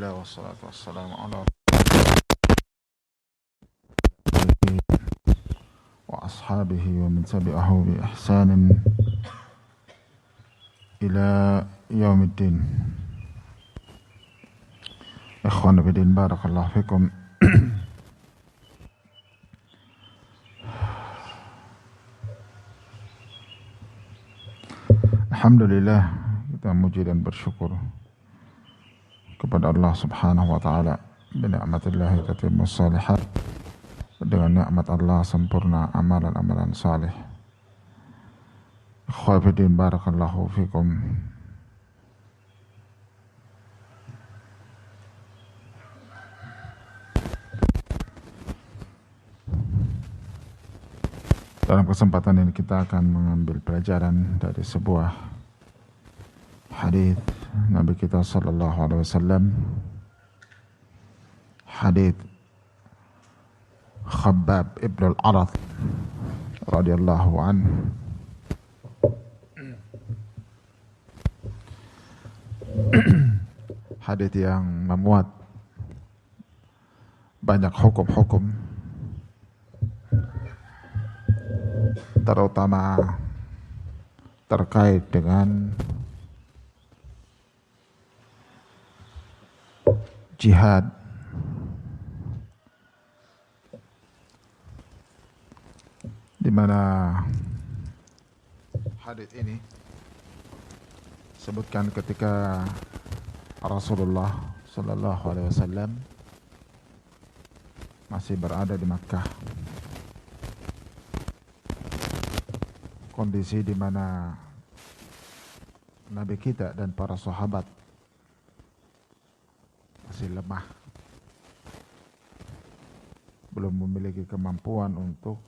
Alhamdulillah wassalatu wassalamu ala wa ashabihi wa man tabi'ahu bi ihsanin ila yaumiddin. Ikhwan fillah, barakallahu fikum. Alhamdulillah, kita muji dan bersyukur kepada Allah Subhanahu wa taala. Bi ni'matillah tatimmus shalihat. Dengan nikmat Allah sempurna amalan-amalan saleh. Ikhwafidin, barakallahu fikum. Dalam kesempatan ini kita akan mengambil pelajaran dari sebuah hadis Nabi kita sallallahu alaihi wasallam, hadis Khabbab ibn al-Arath radhiyallahu anhu. Hadis yang memuat banyak hukum-hukum, terutama terkait dengan jihad, di mana hadis ini sebutkan ketika Rasulullah sallallahu alaihi wasallam masih berada di Makkah. Kondisi di mana Nabi kita dan para sahabat masih lemah, belum memiliki kemampuan untuk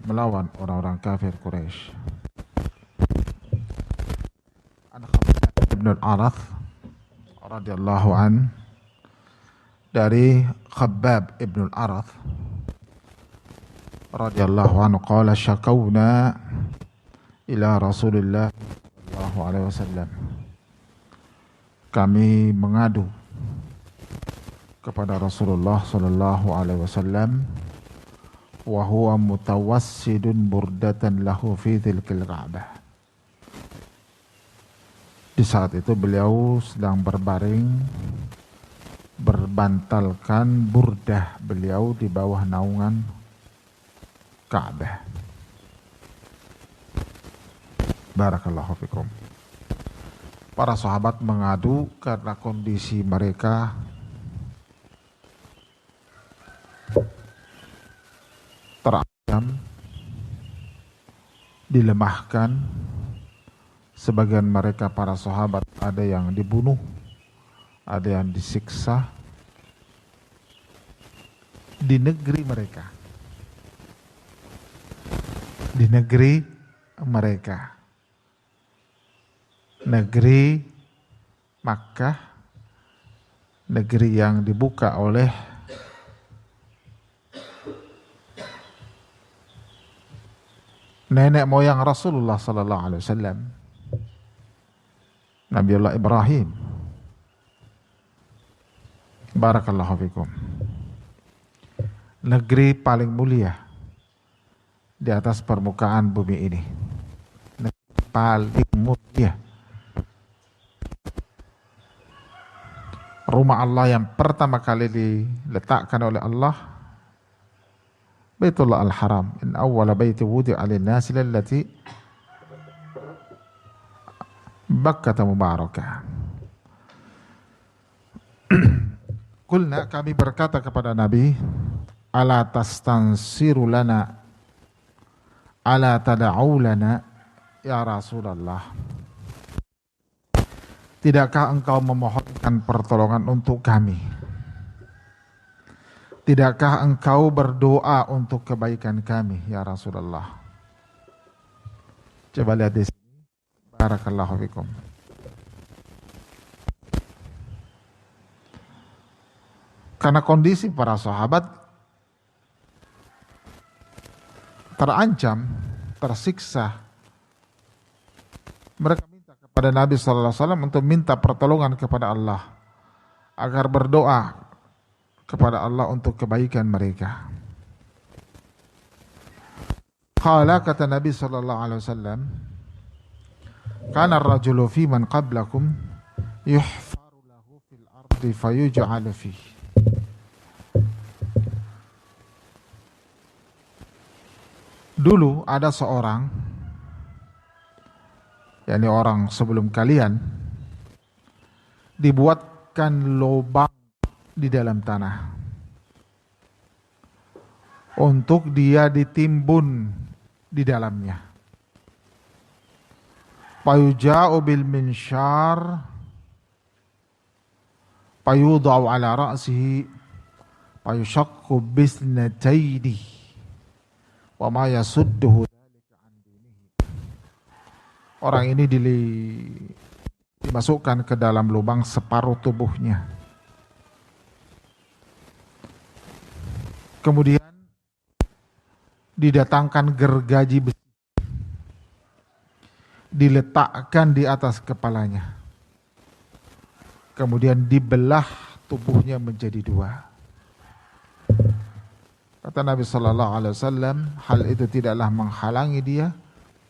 melawan orang-orang kafir Quraisy. Khabbab ibn al-Arath radhiyallahu an, dari Khabbab ibn al-Arath radhiyallahu anhu qala syakawna ila Rasulillah sallallahu alaihi wasallam. Kami mengadu kepada Rasulullah sallallahu alaihi wasallam, wa huwa mutawassidun burdatan lahu fi tilkal Ka'bah. Di saat itu beliau sedang berbaring berbantalkan burdah beliau di bawah naungan Ka'bah. Barakallahu fikum. Para sahabat mengadu karena kondisi mereka terancam, dilemahkan. Sebagian mereka para sahabat ada yang dibunuh, ada yang disiksa di negeri mereka. Di negeri mereka, negeri Makkah, negeri yang dibuka oleh nenek moyang Rasulullah sallallahu alaihi wasallam, Nabiullah Ibrahim. Barakallahu fikum. Negeri paling mulia di atas permukaan bumi ini. Negeri paling mulia. Rumah Allah yang pertama kali diletakkan oleh Allah, Baitullah Al-Haram. In awwala baiti wudi'a lin-nasi lallati Bakkata mubarakah. Qulna, kami berkata kepada Nabi, ala tastansiru lana, ala tada'u lana ya Rasulullah. Tidakkah engkau memohonkan pertolongan untuk kami? Tidakkah engkau berdoa untuk kebaikan kami ya Rasulullah? Coba lihat di sini. Barakallahu fikum. Karena kondisi para sahabat terancam, tersiksa, mereka minta kepada Nabi sallallahu alaihi wasallam untuk minta pertolongan kepada Allah agar berdoa kepada Allah untuk kebaikan mereka. Qala, kata Nabi sallallahu alaihi wasallam, kana ar-rajulu fi man qablakum yuhfaru lahu fil ardi fayuj'alu fihi. Dulu ada seorang, yakni orang sebelum kalian, dibuatkan lubang di dalam tanah untuk dia ditimbun di dalamnya. Fayuja'u bil minsyar fayudha'u ala ra'sihi fayushaqqu bisnatayni wa ma yasudduhu dzalika an dinihi. Orang ini dimasukkan ke dalam lubang separuh tubuhnya. Kemudian didatangkan gergaji besi, diletakkan di atas kepalanya, kemudian dibelah tubuhnya menjadi dua. Kata Nabi sallallahu alaihi wasallam, hal itu tidaklah menghalangi dia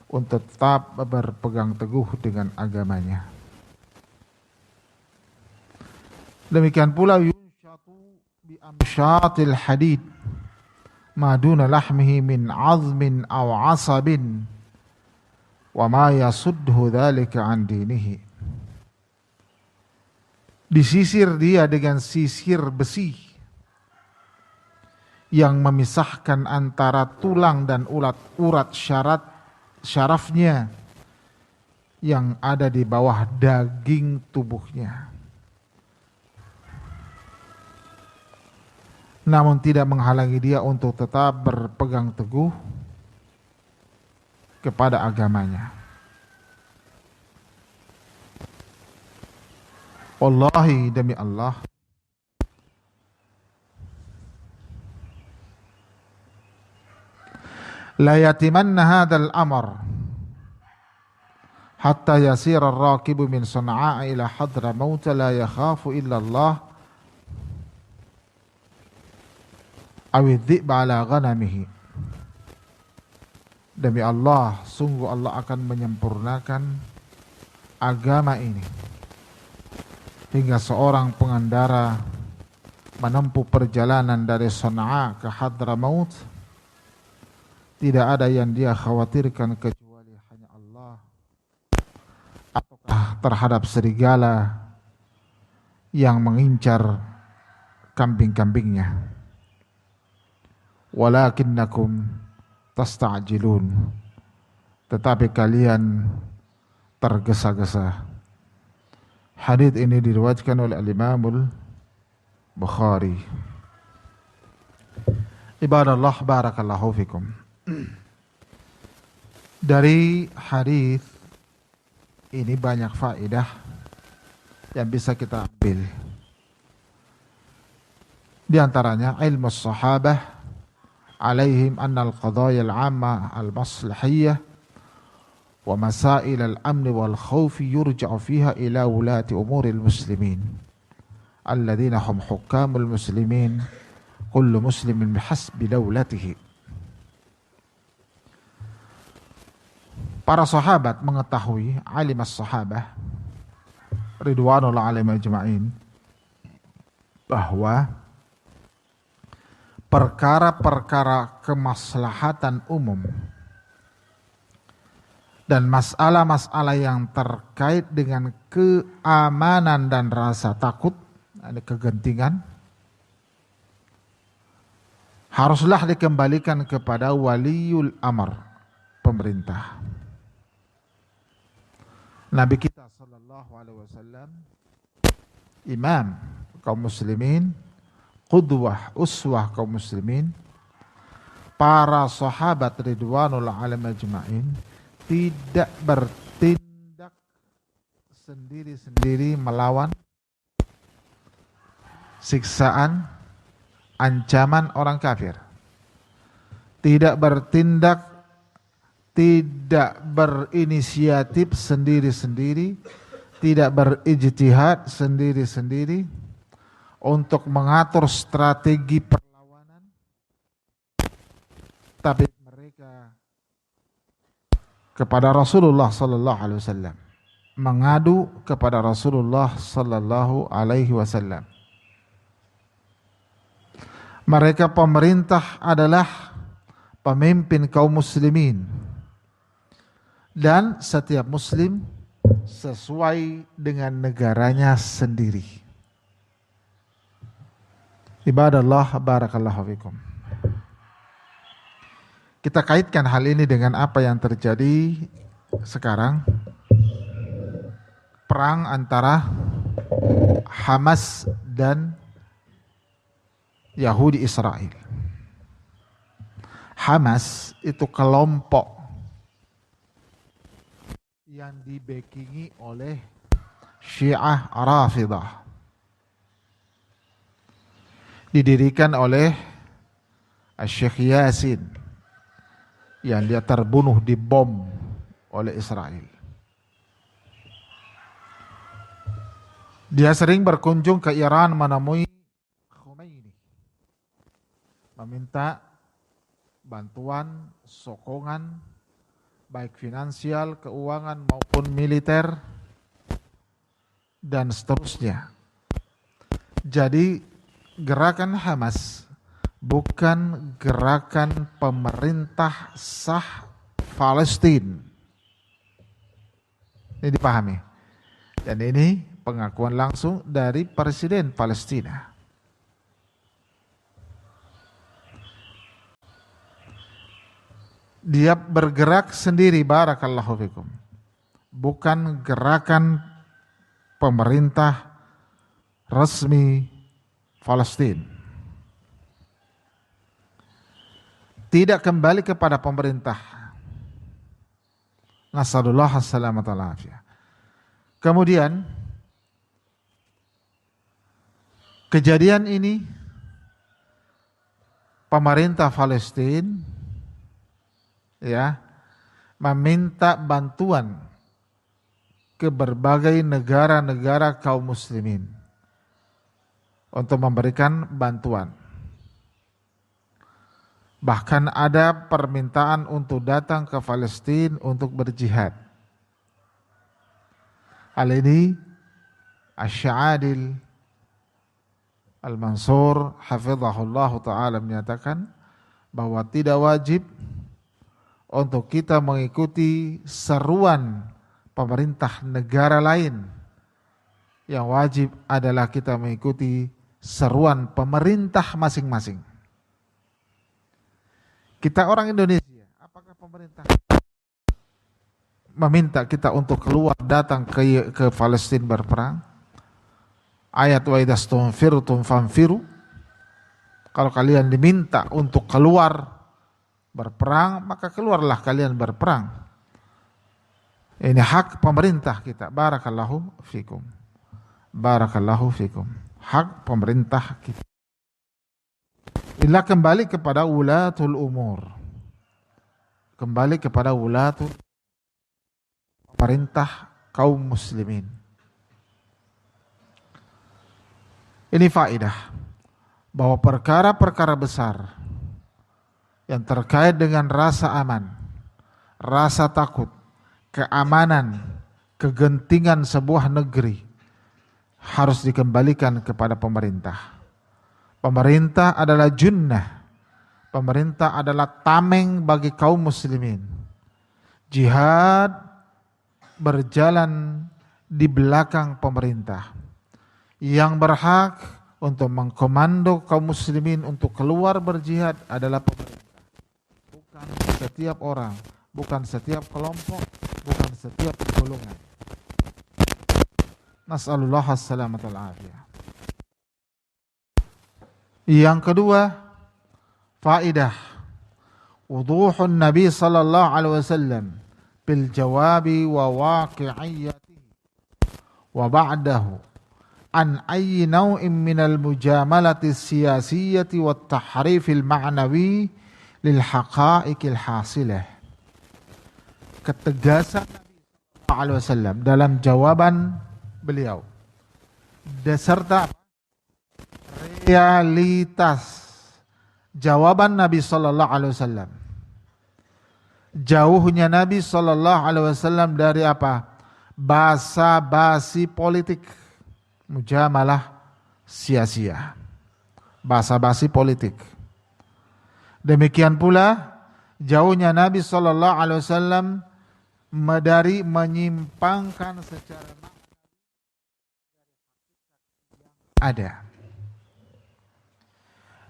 untuk tetap berpegang teguh dengan agamanya. Demikian pula yunshatu bi amshatil hadid ma duna lahmihi min azmin aw asabin wa ma yasudhu dzalika an dinihi. Disisir dia dengan sisir besi yang memisahkan antara tulang dan urat syarafnya yang ada di bawah daging tubuhnya. Namun tidak menghalangi dia untuk tetap berpegang teguh kepada agamanya. Wallahi, demi Allah, la yatimanna hadzal amr hatta yasira ar-rakibu min Sana'a ila Hadramaut la yakhafu illa Allah awidhib ala ghanamihi. Demi Allah, sungguh Allah akan menyempurnakan agama ini hingga seorang pengendara menempuh perjalanan dari Sana'a ke Hadramaut, tidak ada yang dia khawatirkan kecuali hanya Allah ataukah terhadap serigala yang mengincar kambing-kambingnya. Walakinnakum tasta'jilun, tetapi kalian tergesa-gesa. Hadits ini diriwayatkan oleh Al-Imam Bukhari. Ibadallah, barakallahu fikum. Dari hadits ini banyak faedah yang bisa kita ambil. Di antaranya ilmu sahabah alaihim anna al-qadaya al-amma al-maslahiyah wa masail al-amn wal khawf yurja'u fiha ila wulati umuril muslimin alladhina hum hukamul muslimin kullu muslimin bihasbi dawlatihi. Para sahabat mengetahui, alim as-sahabah ridwanullah alaihim ajma'in, bahwa perkara-perkara kemaslahatan umum dan masalah-masalah yang terkait dengan keamanan dan rasa takut, ada kegentingan, haruslah dikembalikan kepada waliul amr, pemerintah. Nabi kita sallallahu alaihi wasallam, imam kaum muslimin, qudwah, uswah kaum muslimin. Para sahabat ridwanullah alaihim ajma'in tidak bertindak sendiri-sendiri melawan siksaan, ancaman orang kafir. Tidak bertindak, tidak berinisiatif sendiri-sendiri, tidak berijtihad sendiri-sendiri, untuk mengatur strategi perlawanan, tapi mereka kepada Rasulullah sallallahu alaihi wasallam, mengadu kepada Rasulullah sallallahu alaihi wasallam. Mereka pemerintah adalah pemimpin kaum muslimin, dan setiap muslim sesuai dengan negaranya sendiri. Ibadallah, barakallahu fikum. Kita kaitkan hal ini dengan apa yang terjadi sekarang. Perang antara Hamas dan Yahudi Israel. Hamas itu kelompok yang dibackingi oleh Syiah Rafidah. Didirikan oleh Syekh Yasin yang dia terbunuh dibom oleh Israel. Dia sering berkunjung ke Iran menemui Khomeini, meminta bantuan, sokongan, baik finansial, keuangan maupun militer, dan seterusnya. Jadi gerakan Hamas bukan gerakan pemerintah sah Palestina. Ini dipahami. Dan ini pengakuan langsung dari Presiden Palestina. Dia bergerak sendiri, barakallahu fikum. Bukan gerakan pemerintah resmi Palestina. Tidak kembali kepada pemerintah. Nasallallahu as-salamata wal-afiyah. Kemudian kejadian ini, pemerintah Palestina meminta bantuan ke berbagai negara-negara kaum muslimin untuk memberikan bantuan. Bahkan ada permintaan untuk datang ke Palestina untuk berjihad. Hal ini Asy-Sya'adil Al-Mansur hafizahullah ta'ala menyatakan bahwa tidak wajib untuk kita mengikuti seruan pemerintah negara lain. Yang wajib adalah kita mengikuti seruan pemerintah masing-masing. Kita orang Indonesia, apakah pemerintah meminta kita untuk keluar datang ke Palestina berperang? Ayat wa idastunfirtum fanfiru. Kalau kalian diminta untuk keluar berperang, maka keluarlah kalian berperang. Ini hak pemerintah kita. Barakallahu fikum. Barakallahu fikum. Hak pemerintah kita. Bila kembali kepada ulatul umur. Kembali kepada ulatul pemerintah kaum muslimin. Ini faedah bahwa perkara-perkara besar yang terkait dengan rasa aman, rasa takut, keamanan, kegentingan sebuah negeri harus dikembalikan kepada pemerintah. Pemerintah adalah junnah. Pemerintah adalah tameng bagi kaum muslimin. Jihad berjalan di belakang pemerintah. Yang berhak untuk mengkomando kaum muslimin untuk keluar berjihad adalah pemerintah. Bukan setiap orang, bukan setiap kelompok, bukan setiap golongan. Nas'alullah as-salamata wal-afiyah. Yang kedua, faidah wuduhun Nabi sallallahu alaihi wasallam bil jawabi wa waqi'iyyatihi wa ba'dahu an ayyi naw'in minal mujamalati siyasiyyati wat tahrifil ma'nawi lil haqa'iqil hasilah. Ketegasan Nabi sallallahu alaihi wasallam dalam jawaban beliau beserta realitas jawaban Nabi Sallallahu Alaihi Wasallam. Jauhnya Nabi Sallallahu Alaihi Wasallam dari apa? Basa-basi politik, mujamalah sia-sia, basa-basi politik. Demikian pula jauhnya Nabi Sallallahu Alaihi Wasallam dari menyimpangkan secara ada.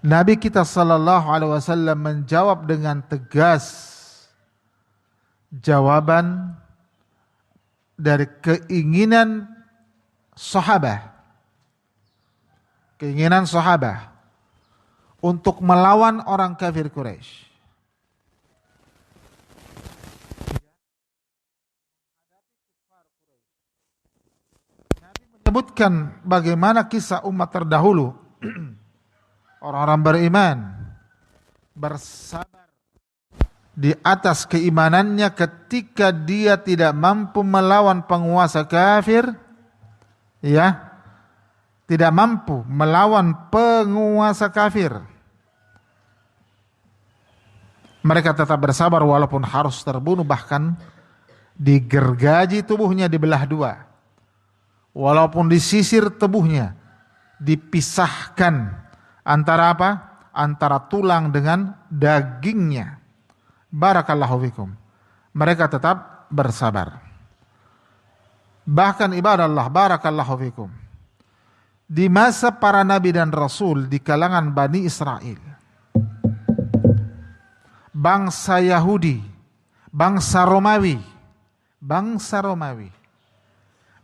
Nabi kita Sallallahu Alaihi Wasallam menjawab dengan tegas jawaban dari keinginan sahabat untuk melawan orang kafir Quraisy. Nabi menyebutkan bagaimana kisah umat terdahulu, orang-orang beriman bersabar di atas keimanannya ketika dia tidak mampu melawan penguasa kafir, ya, tidak mampu melawan penguasa kafir. Mereka tetap bersabar walaupun harus terbunuh, bahkan digergaji tubuhnya, dibelah dua, walaupun disisir tubuhnya, dipisahkan antara apa? Antara tulang dengan dagingnya. Barakallahu fikum. Mereka tetap bersabar. Bahkan ibadah Allah, barakallahu fikum, di masa para nabi dan rasul di kalangan Bani Israel, bangsa Yahudi, bangsa Romawi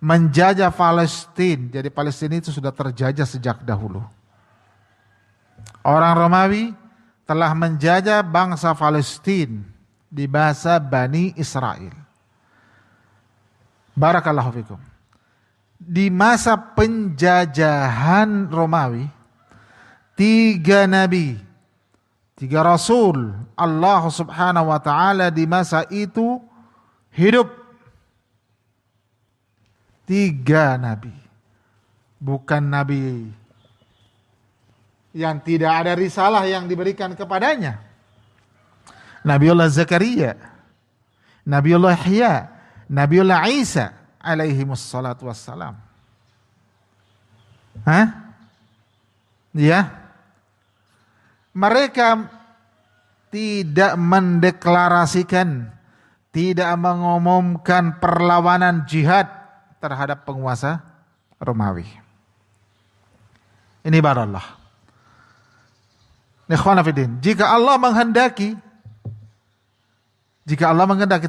menjajah Palestina. Jadi Palestina itu sudah terjajah sejak dahulu. Orang Romawi telah menjajah bangsa Palestina di masa Bani Israel. Barakallahu fikum. Di masa penjajahan Romawi, 3 nabi, 3 rasul Allah Subhanahu wa taala di masa itu hidup. 3 nabi. Bukan nabi yang tidak ada risalah yang diberikan kepadanya. Nabiullah Zakaria, Nabiullah Yahya, Nabiullah Isa alaihi wassalatu wassalam. Ya. Mereka tidak mendeklarasikan, tidak mengumumkan perlawanan jihad terhadap penguasa Romawi. Ini barallah. Jika Allah menghendaki,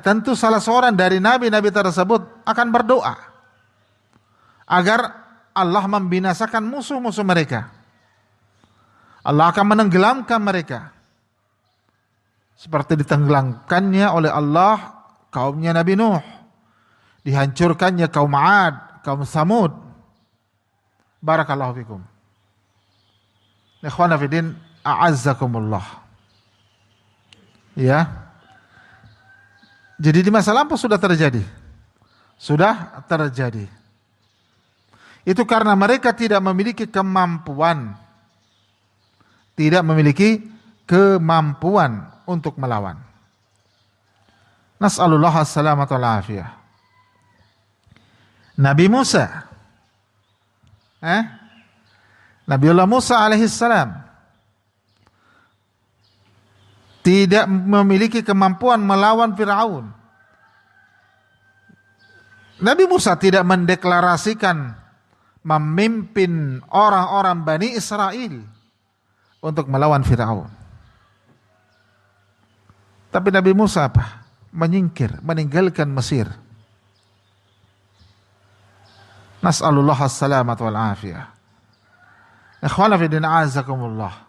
tentu salah seorang dari nabi-nabi tersebut akan berdoa agar Allah membinasakan musuh-musuh mereka. Allah akan menenggelamkan mereka seperti ditenggelamkannya oleh Allah kaumnya Nabi Nuh, dihancurkannya kaum 'Ad, kaum Samud. Barakallahu fikum. Ikhwana fiddin, a'azzakumullah. Ya. Jadi di masa lampau sudah terjadi. Itu karena mereka tidak memiliki kemampuan. Untuk melawan. Nas'alullah as-salamata wal afiyah. Nabi Musa. Nabiullah Musa alaihissalam tidak memiliki kemampuan melawan Fir'aun. Nabi Musa tidak mendeklarasikan memimpin orang-orang Bani Israel untuk melawan Fir'aun. Tapi Nabi Musa apa? Menyingkir, meninggalkan Mesir. Nas'alullah as-salamat wal afiyah. Ikhwana fi din, a'azakumullah.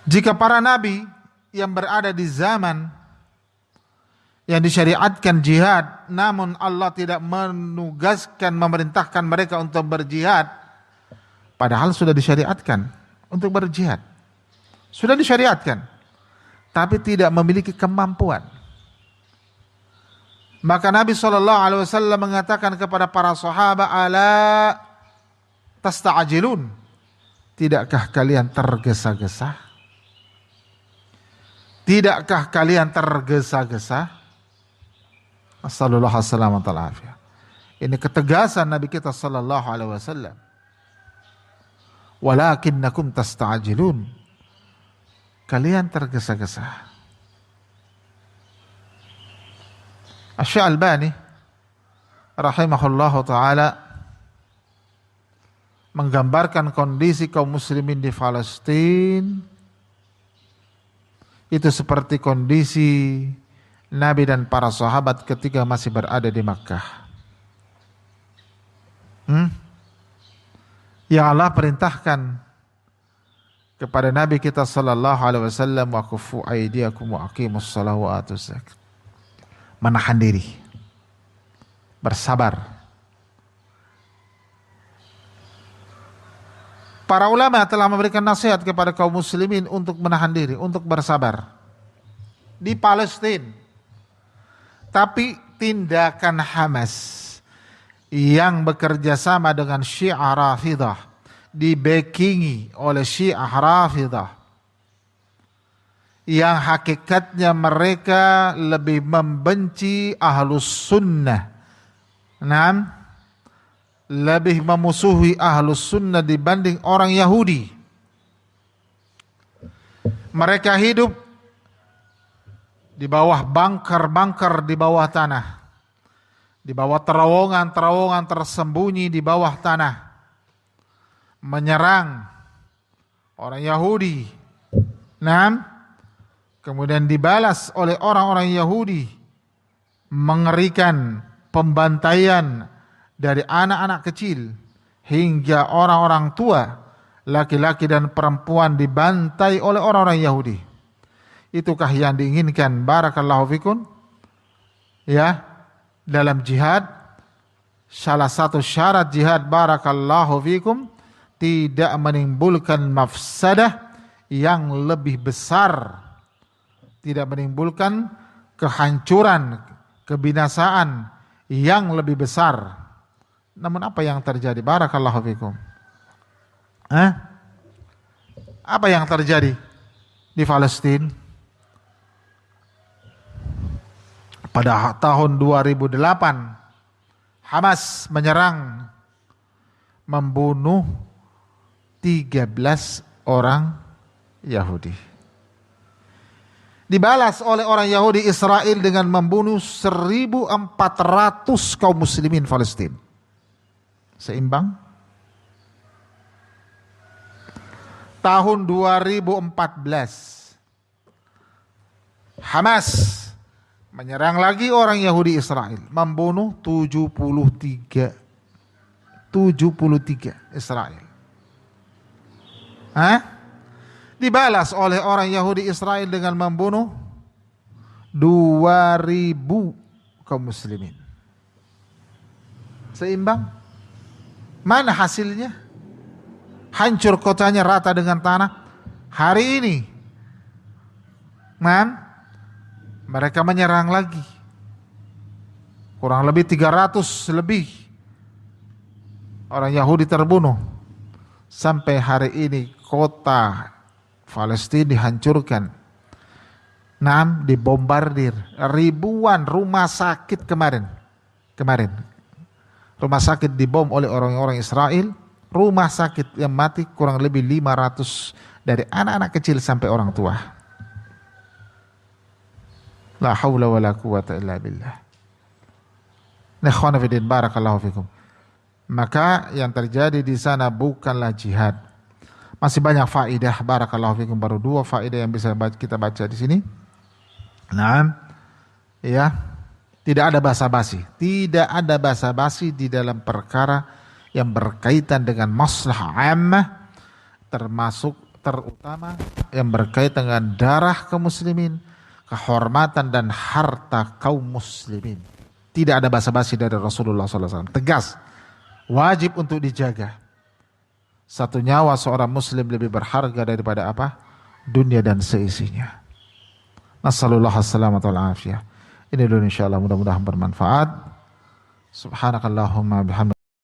Jika para nabi yang berada di zaman yang disyariatkan jihad, namun Allah tidak menugaskan, memerintahkan mereka untuk berjihad, padahal sudah disyariatkan untuk berjihad, sudah disyariatkan, tapi tidak memiliki kemampuan. Maka Nabi SAW mengatakan kepada para sahabat, ala tasta'jilun, tidakkah kalian tergesa-gesa? Tidakkah kalian tergesa-gesa? Assallallahu alaihi wasallam. Ini ketegasan Nabi kita sallallahu alaihi wasallam. Walakinnakum tasta'jilun. Kalian tergesa-gesa. Asy-Syalbani rahimahullahu taala menggambarkan kondisi kaum muslimin di Palestina itu seperti kondisi Nabi dan para sahabat ketika masih berada di Makkah. Yang Allah perintahkan kepada Nabi kita sallallahu alaihi wasallam, wa kufu aydiyakum wa aqimus shalah wa atuz zakat. Menahan diri, bersabar. Para ulama telah memberikan nasihat kepada kaum muslimin untuk menahan diri, untuk bersabar di Palestina. Tapi tindakan Hamas yang bekerja sama dengan Syiah Rafidah, dibackingi oleh Syiah Rafidah, yang hakikatnya mereka lebih membenci Ahlus Sunnah, lebih memusuhi Ahlus Sunnah dibanding orang Yahudi. Mereka hidup di bawah bunker-bunker di bawah tanah, di bawah terowongan-terowongan tersembunyi di bawah tanah, menyerang orang Yahudi. Kemudian dibalas oleh orang-orang Yahudi, mengerikan pembantaian dari anak-anak kecil hingga orang-orang tua, laki-laki dan perempuan dibantai oleh orang-orang Yahudi. Itukah yang diinginkan? Barakallahu fikum. Ya, dalam jihad, salah satu syarat jihad, barakallahu fikum, tidak menimbulkan mafsadah yang lebih besar, tidak menimbulkan kehancuran, kebinasaan yang lebih besar. Namun apa yang terjadi? Barakallahu fikum. Apa yang terjadi di Palestina? Pada tahun 2008, Hamas menyerang, membunuh 13 orang Yahudi. Dibalas oleh orang Yahudi Israel dengan membunuh 1.400 kaum muslimin Palestina. Seimbang? Tahun 2014, Hamas menyerang lagi orang Yahudi Israel, membunuh 73 Israel. Dibalas oleh orang Yahudi Israel dengan membunuh 2.000 kaum muslimin. Seimbang? Mana hasilnya? Hancur kotanya, rata dengan tanah. Hari ini mereka menyerang lagi. Kurang lebih 300 lebih orang Yahudi terbunuh. Sampai hari ini kota Palestina dihancurkan. Dibombardir. Ribuan rumah sakit kemarin. Rumah sakit dibom oleh orang-orang Israel. Rumah sakit yang mati kurang lebih 500, dari anak-anak kecil sampai orang tua. La haula wa la quwata illa billah. Ikhwana fillah, barakallahu fikum. Maka yang terjadi di sana bukanlah jihad. Masih banyak faedah, barakallahu fikum. Baru 2 faedah yang bisa kita baca di sini. Ya, tidak ada basa-basi. Tidak ada basa-basi di dalam perkara yang berkaitan dengan maslahah ammah, terutama yang berkaitan dengan darah kaum muslimin, kehormatan dan harta kaum muslimin. Tidak ada basa-basi dari Rasulullah SAW. Tegas, wajib untuk dijaga. Satu nyawa seorang muslim lebih berharga daripada apa? Dunia dan seisinya. Nasallallahu alaihi wa afiyah. Ini dulu insyaAllah, mudah-mudahan bermanfaat. Subhanakallahumma bihamdika.